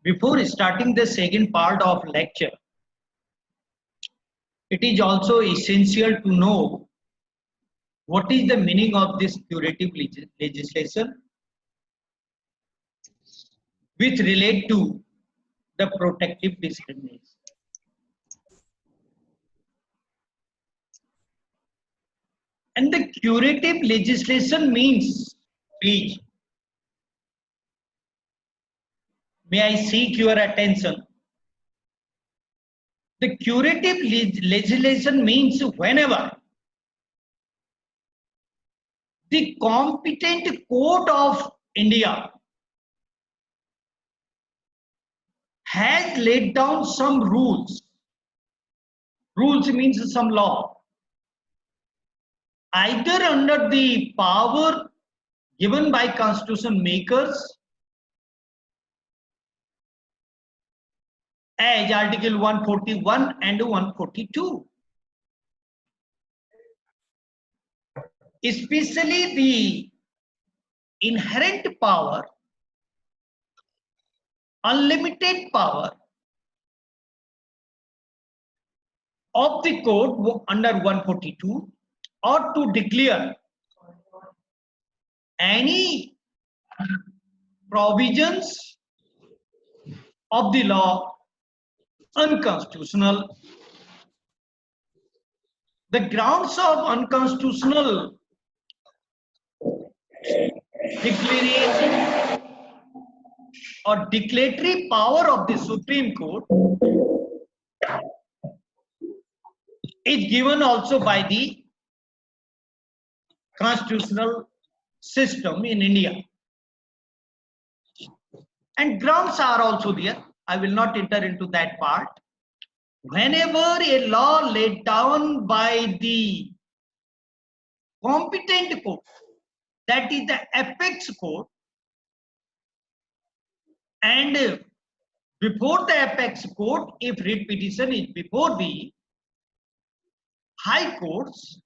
Before starting the second part of lecture, it is also essential to know what is the meaning of this curative legislation which relate to the protective discrimination. And the curative legislation means, please, may I seek your attention. The curative legislation means whenever the competent court of India has laid down some rules. Rules means some law. Either under the power given by constitution makers as Article 141 and 142. Especially the inherent power, unlimited power of the court under 142, or to declare any provisions of the law unconstitutional. The grounds of unconstitutional declaration or declaratory power of the Supreme Court is given also by the constitutional system in India. And grounds are also there. I will not enter into that part. Whenever a law laid down by the competent court, that is the apex court, and before the apex court, if writ petition is before the high courts,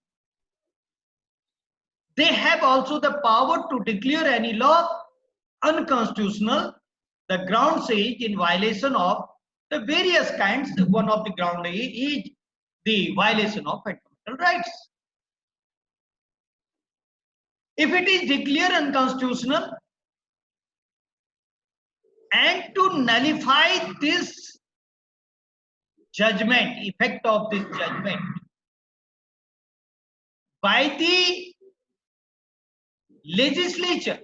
they have also the power to declare any law unconstitutional. The grounds is in violation of the various kinds. One of the ground is the violation of fundamental rights. If it is declared unconstitutional, and to nullify this judgment, effect of this judgment by the legislature,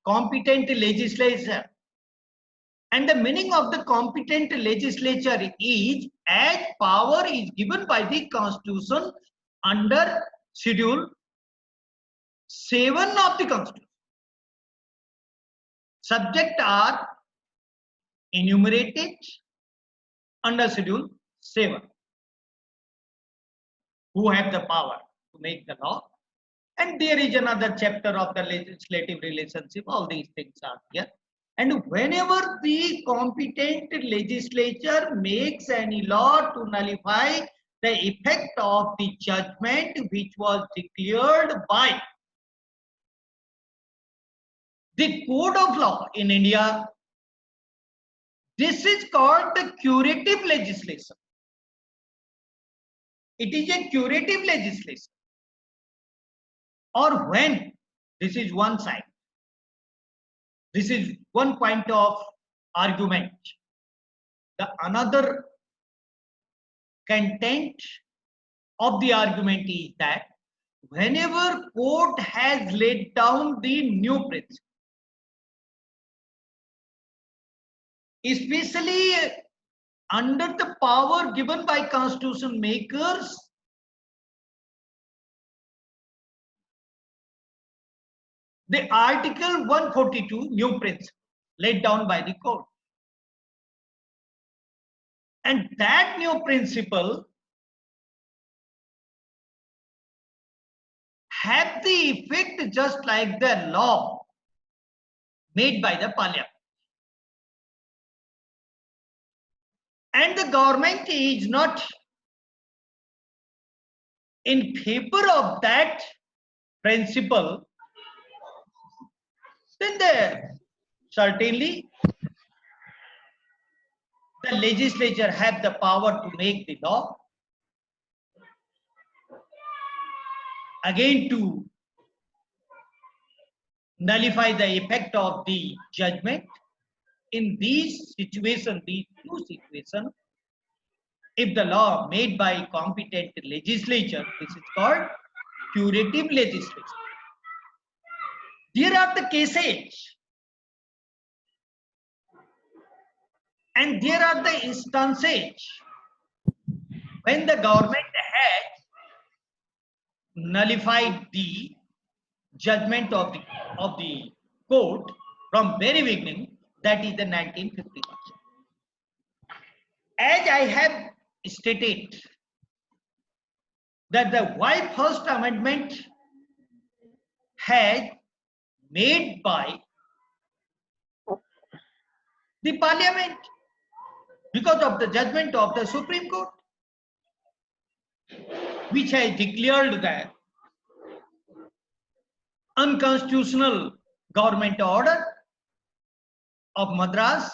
competent legislature, and the meaning of the competent legislature is as power is given by the constitution under schedule 7 of the constitution. Subject are enumerated under schedule 7, who have the power to make the law. And there is another chapter of the legislative relationship. All these things are here. And whenever the competent legislature makes any law to nullify the effect of the judgment which was declared by the code of law in India, this is called the curative legislation. It is a curative legislation. Or when, this is one side. This is one point of argument. The another content of the argument is that whenever court has laid down the new principle, especially under the power given by constitution makers, the Article 142 new principle laid down by the court, and that new principle have the effect just like the law made by the parliament, and the government is not in favor of that principle, then certainly the legislature have the power to make the law, again to nullify the effect of the judgment. In these situations, these two situations, if the law made by competent legislature, this is called curative legislation. There are the cases and there are the instances when the government has nullified the judgment of the court from very beginning, that is the 1951. As I have stated that the why first amendment has made by the parliament because of the judgment of the Supreme Court, which has declared that unconstitutional government order of Madras.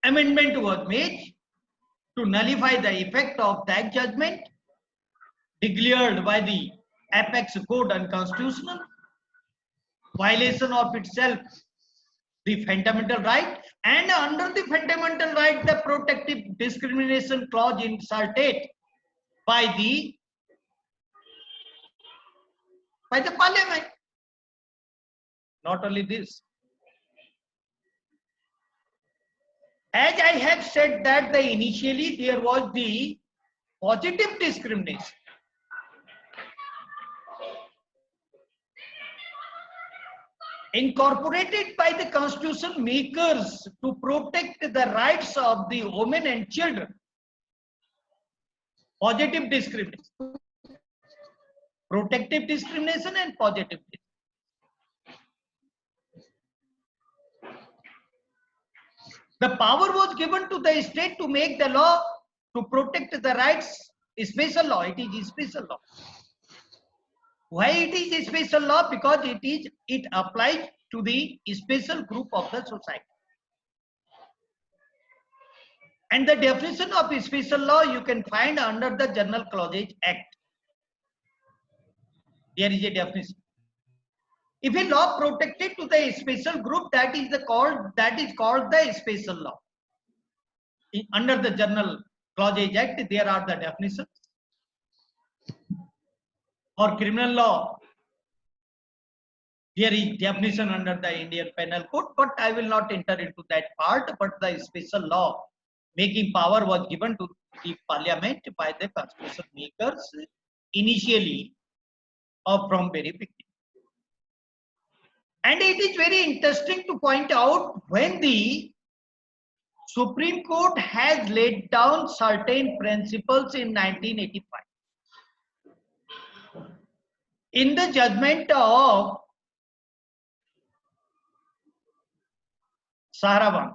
Amendment was made to nullify the effect of that judgment declared by the apex court unconstitutional, violation of itself the fundamental right, and under the fundamental right the protective discrimination clause inserted by the parliament. Not only this, as I have said that initially there was the positive discrimination. Incorporated by the constitution makers to protect the rights of the women and children. Positive discrimination. Protective discrimination and positive discrimination. The power was given to the state to make the law to protect the rights. Special law. It is a special law. Why it is a special law? Because it applies to the special group of the society. And the definition of a special law you can find under the General Clauses Act. There is a definition. If a law protected to the special group, that is called the special law. Under the General Clauses Act, there are the definitions. For criminal law, there is definition under the Indian Penal Code, but I will not enter into that part. But the special law making power was given to the parliament by the constitution makers initially or from very beginning. And it is very interesting to point out when the Supreme Court has laid down certain principles in 1985. In the judgment of Sahraban,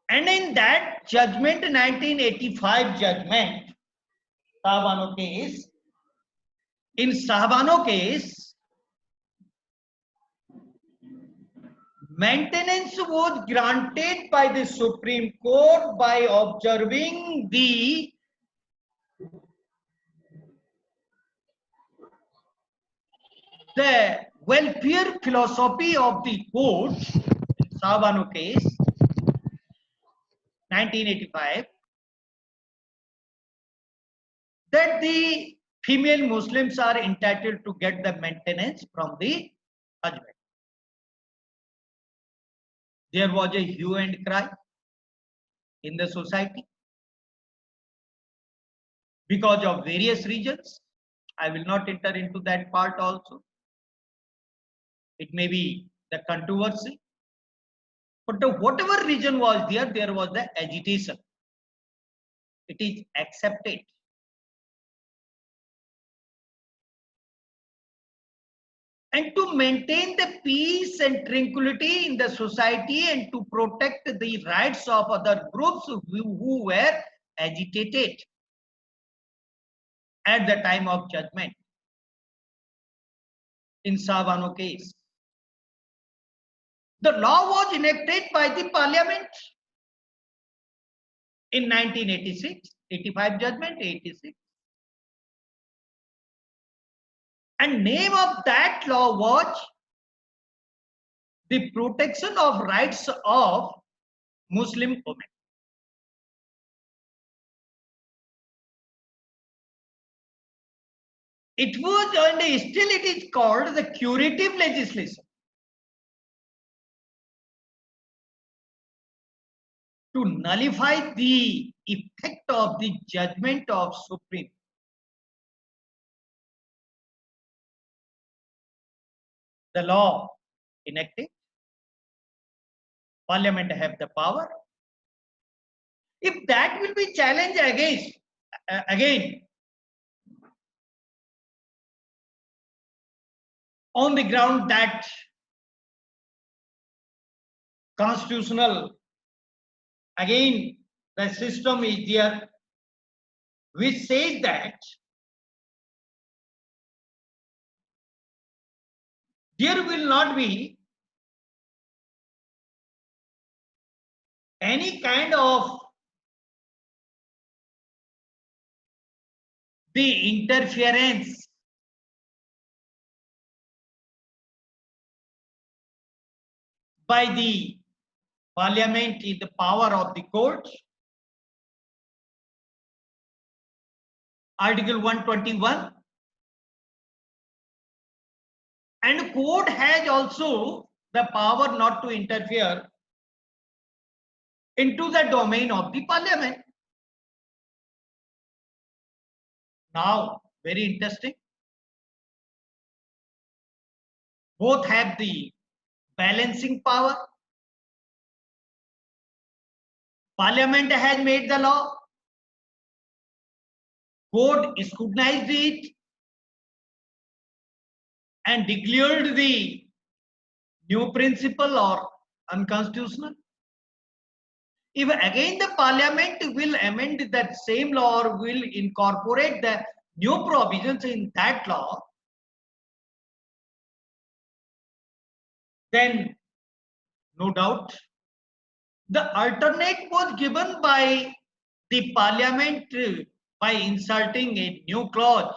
and in that judgment, 1985 judgment, Sahbano case, in Sahbano case, maintenance was granted by the Supreme Court by observing the welfare philosophy of the court. In Sahbano case, 1985, that the female Muslims are entitled to get the maintenance from the husband. There was a hue and cry in the society because of various reasons. I will not enter into that part also. It may be the controversy. But whatever reason was there was the agitation. It is accepted. And to maintain the peace and tranquility in the society and to protect the rights of other groups who were agitated at the time of judgment. in Savano case. The law was enacted by the parliament in 1986, 85 judgment, 86. And name of that law was the protection of rights of Muslim women. It was, and still it is called the curative legislation, to nullify the effect of the judgment of Supreme. The law enacted, Parliament have the power. If that will be challenged again on the ground that constitutional, again the system is there which says that there will not be any kind of the interference by the parliament in the power of the court. Article 121. And court has also the power not to interfere into the domain of the parliament. Now, very interesting. Both have the balancing power. Parliament has made the law. Court scrutinized it and declared the new principle or unconstitutional. If again the parliament will amend that same law or will incorporate the new provisions in that law, then no doubt the alternate was given by the parliament by inserting a new clause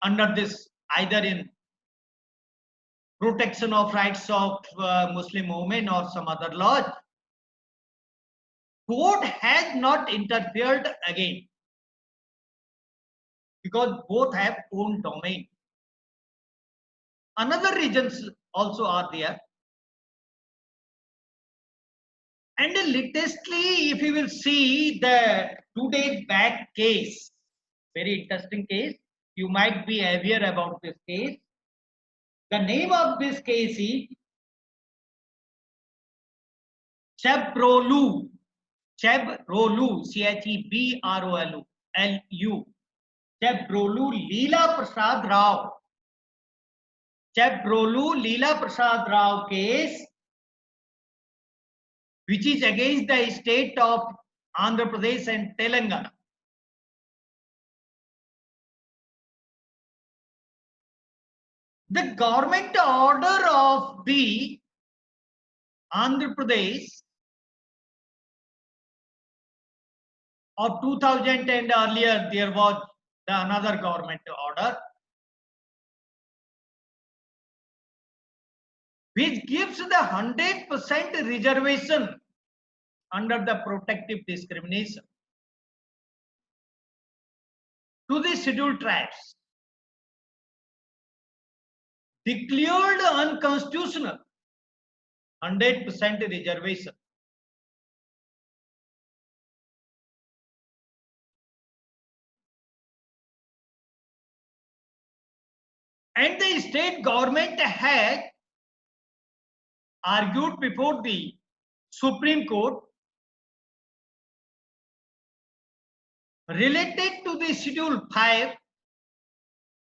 under this, either in protection of rights of Muslim women or some other laws. Court has not interfered again because both have own domain. Another reasons also are there. And latestly, if you will see the 2 days back case, very interesting case, you might be aware about this case. The name of this case is Chebrolu, Chebrolu, Chebrolu Leela Prasad Rao. Chebrolu Leela Prasad Rao case, which is against the state of Andhra Pradesh and Telangana. The government order of the Andhra Pradesh of 2000 and earlier, there was another government order which gives the 100% reservation under the protective discrimination to the scheduled tribes, declared unconstitutional 100% reservation. And the state government had argued before the Supreme Court related to the Schedule 5,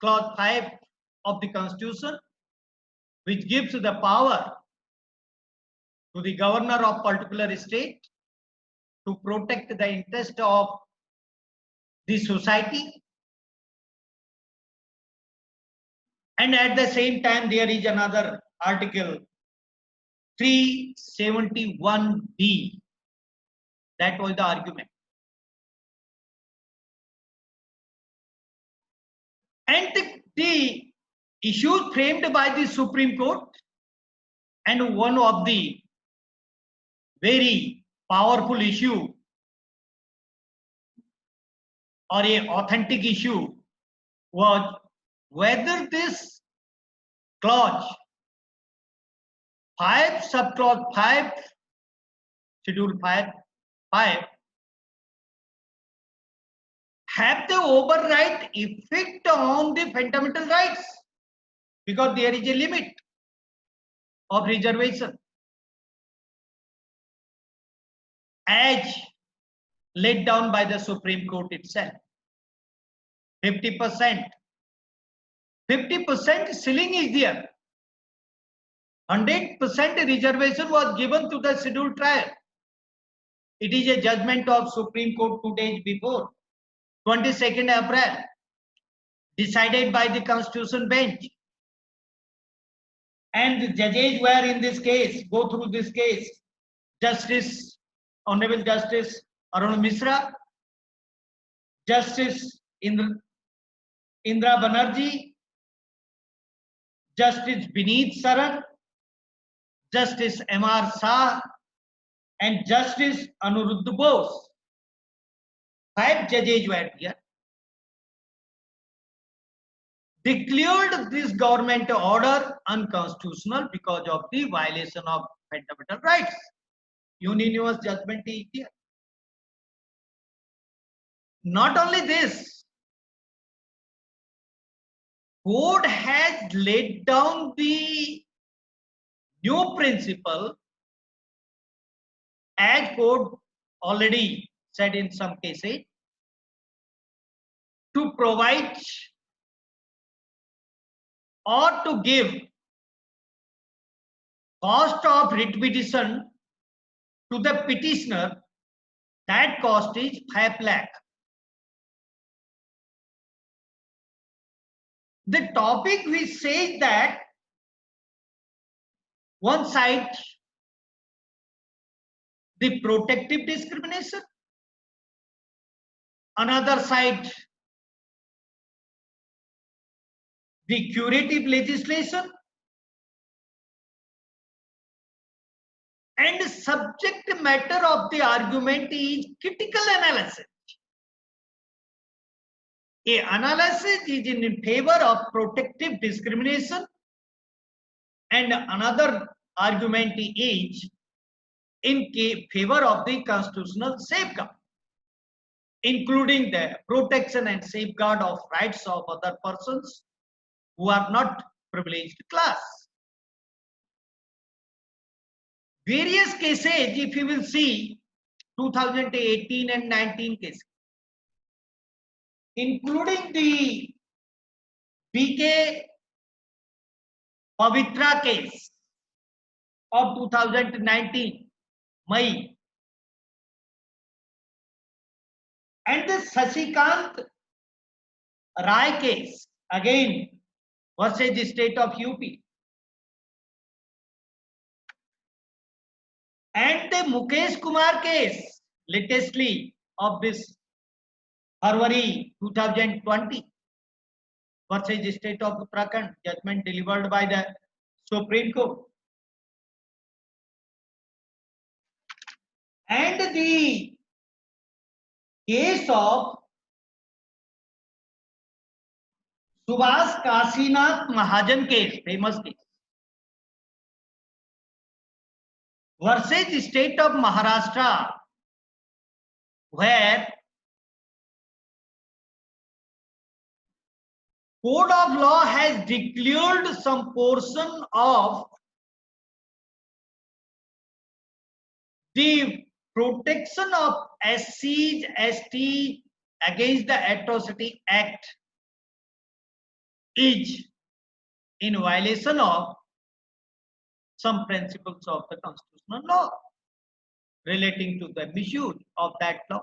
Clause 5 of the Constitution, which gives the power to the governor of particular state to protect the interest of the society And at the same time, there is another article 371D. That was the argument. And the issues framed by the Supreme Court, and one of the very powerful issue or a authentic issue was whether this clause 5 subclause 5 schedule 5 have the override effect on the fundamental rights, because there is a limit of reservation as laid down by the Supreme Court itself. 50% ceiling is there. 100% reservation was given to the scheduled tribe. It is a judgment of Supreme Court 2 days before, 22nd April, decided by the Constitution Bench. And the judges were in this case, go through this case, Honorable Justice Arun Misra, Justice Indra Banerjee, Justice Vineet Saran, Justice M.R. Shah, and Justice Anuruddha Bose. 5 judges were here. Declared this government order unconstitutional because of the violation of fundamental rights. Unanimous judgment is here. Not only this, Court has laid down the new principle, as Court already said in some cases, to provide or to give cost of writ petition to the petitioner. That cost is 5 lakh. The topic which says that one side the protective discrimination, another side the curative legislation, and subject matter of the argument is critical analysis. A analysis is in favor of protective discrimination, and another argument is in favor of the constitutional safeguard, including the protection and safeguard of rights of other persons who are not privileged class. Various cases, if you will see 2018 and 19 cases, including the B.K. Pavitra case of 2019 May, and the Sashikant Rai case again versus the state of UP, and the Mukesh Kumar case latestly of this February 2020 versus the state of Uttarakhand, judgment delivered by the Supreme Court, and the case of Subhas Kasinath Mahajan case, famous case, versus the state of Maharashtra, where Code of Law has declared some portion of the protection of SCs, ST against the Atrocity Act is in violation of some principles of the constitutional law relating to the misuse of that law.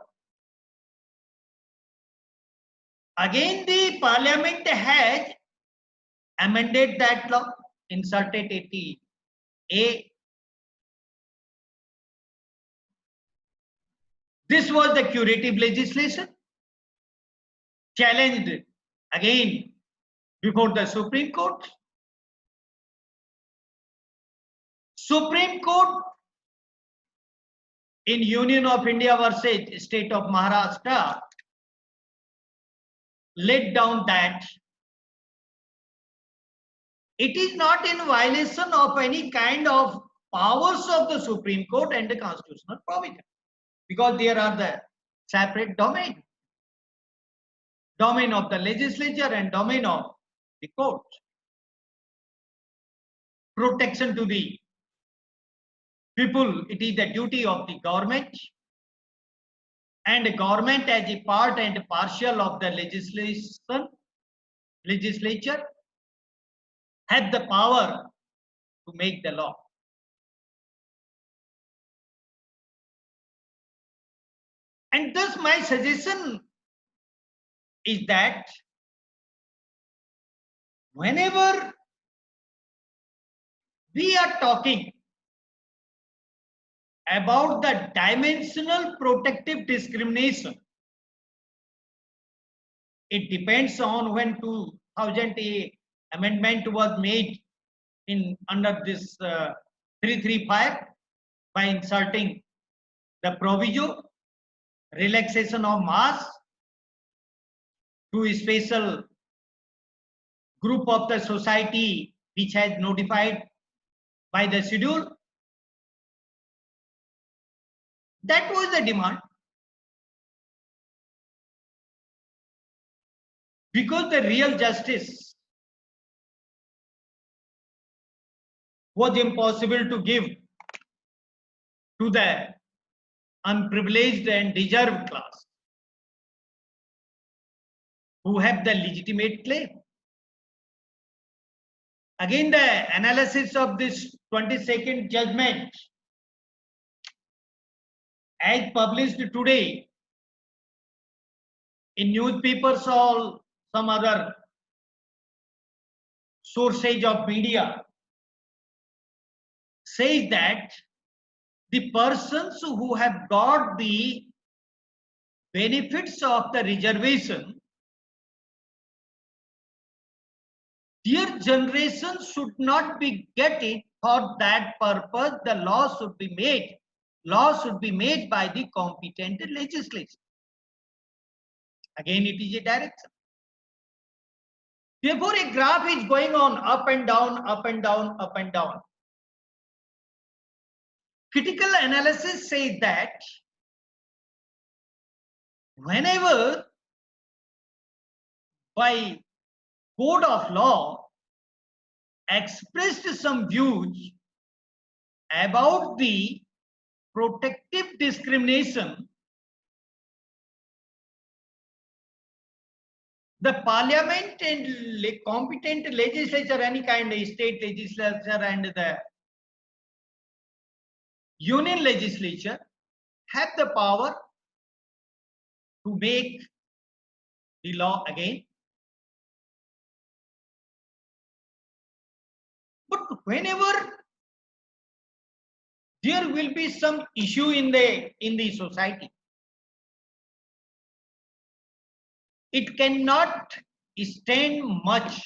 Again, the Parliament has amended that law, inserted 80A. This was the curative legislation, challenged again before the Supreme Court. Supreme Court in Union of India versus State of Maharashtra laid down that it is not in violation of any kind of powers of the Supreme Court and the constitutional provision, because there are the separate domain of the legislature and domain of the court. Protection to the people, it is the duty of the government, and the government as a part and partial of the legislature have the power to make the law. And thus my suggestion is that whenever we are talking about the dimensional protective discrimination, it depends on when 2008 amendment was made in under this 335 by inserting the proviso relaxation of mass to a special group of the society which has notified by the schedule. That was the demand, because the real justice was impossible to give to the unprivileged and deserved class who have the legitimate claim. Again, the analysis of this 22nd judgment as published today in newspapers or some other sources of media says that the persons who have got the benefits of the reservation, their generation should not be get it. For that purpose, the law should be made. Law should be made by the competent legislature. Again, it is a direction. Therefore, a graph is going on up and down, up and down, up and down. Critical analysis says that whenever by code of law expressed some views about the protective discrimination, the parliament and competent legislature, any kind of state legislature and the union legislature have the power to make the law again. But whenever there will be some issue in the society, it cannot stand much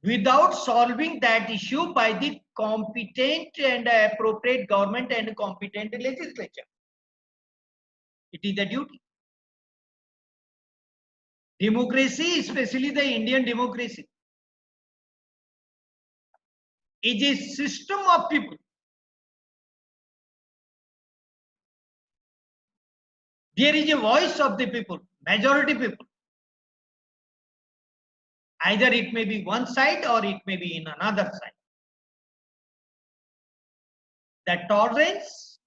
without solving that issue by the competent and appropriate government and competent legislature. It is a duty. Democracy, especially the Indian democracy, is a system of people. There is a voice of the people, majority people. Either it may be one side or it may be in another side. The tolerance,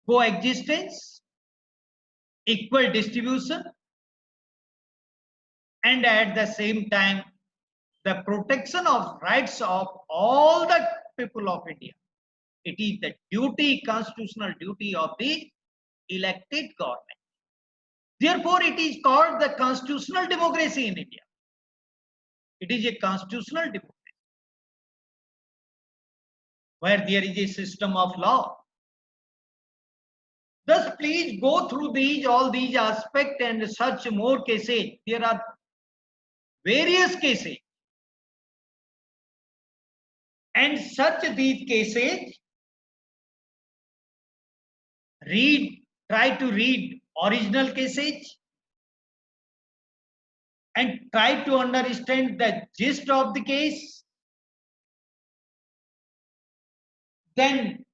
coexistence, equal distribution, and at the same time, the protection of rights of all the people of India. It is the duty, constitutional duty of the elected government. Therefore, it is called the constitutional democracy in India. It is a constitutional democracy where there is a system of law. Thus, please go through all these aspects and search more cases. There are various cases, and search these cases. Try to read original cases and try to understand the gist of the case. Then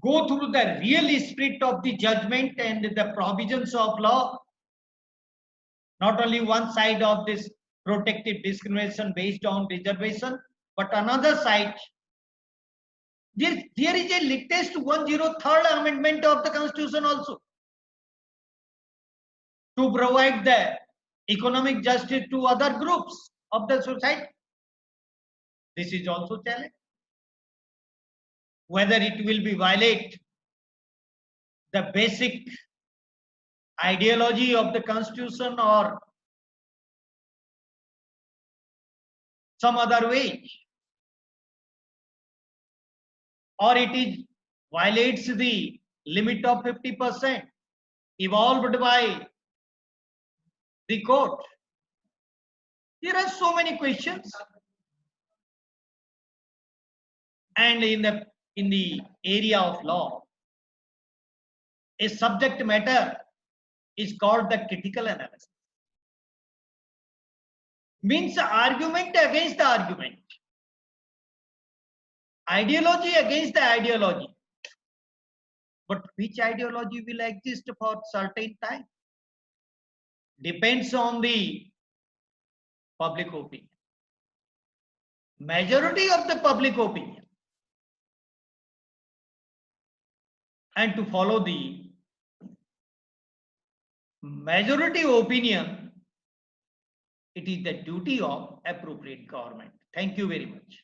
go through the real spirit of the judgment and the provisions of law. Not only one side of this protective discrimination based on reservation, but another side. There is a latest 103rd amendment of the Constitution also to provide the economic justice to other groups of the society. This is also challenged. Whether it will be violate the basic ideology of the Constitution or some other way, or it is violates the limit of 50% evolved by the court. There are so many questions, and in the area of law, a subject matter is called the critical analysis. Means argument against the argument, ideology against the ideology. But which ideology will exist for certain time depends on the public opinion. Majority of the public opinion, and to follow the majority opinion, it is the duty of appropriate government. Thank you very much.